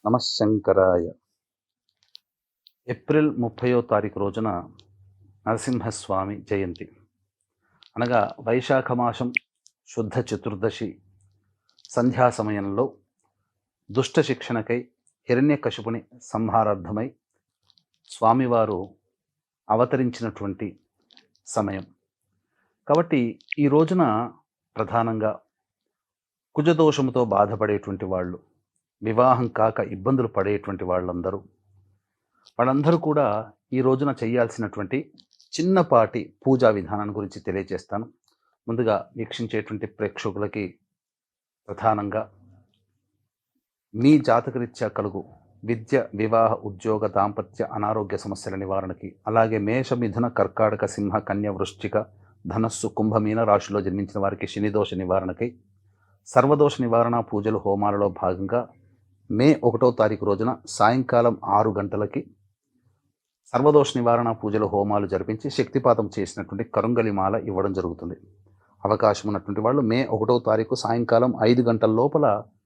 నమశంకరాయ. April 30వ తారీఖు రోజున నరసింహస్వామి జయంతి. అనగా వైశాఖ మాసం శుద్ధ చతుర్దశి సంధ్యా సమయంలో దుష్ట శిక్షణకై హిరణ్యకశిపుని సంహారార్థమై స్వామివారు అవతరించినటువంటి సమయం. కాబట్టి ఈ రోజున ప్రధానంగా కుజదోషముతో బాధపడేటువంటి వాళ్ళు, వివాహం కాక ఇబ్బందులు పడేటువంటి వాళ్ళందరూ కూడా ఈ రోజున చేయాల్సినటువంటి చిన్నపాటి పూజా విధానాన్ని గురించి తెలియజేస్తాను. ముందుగా వీక్షించేటువంటి ప్రేక్షకులకి ప్రధానంగా మీ జాతకరీత్యా కలుగు విద్య, వివాహ, ఉద్యోగ, దాంపత్య, అనారోగ్య సమస్యల నివారణకి, అలాగే మేష, మిథున, కర్కాటక, సింహ, కన్య, వృశ్చిక, ధనస్సు, కుంభమీన రాశిలో జన్మించిన వారికి శనిదోష నివారణకై సర్వదోష నివారణ పూజలు హోమాలలో భాగంగా మే 1వ తారీఖు రోజున సాయంకాలం 6 గంటలకి సర్వదోష నివారణ పూజలు హోమాలు జరిపించి శక్తిపాతం చేసినటువంటి కరుంగలి మాల ఇవ్వడం జరుగుతుంది. అవకాశం ఉన్నటువంటి వాళ్ళు మే 1వ తారీఖు సాయంకాలం 5 గంటల లోపల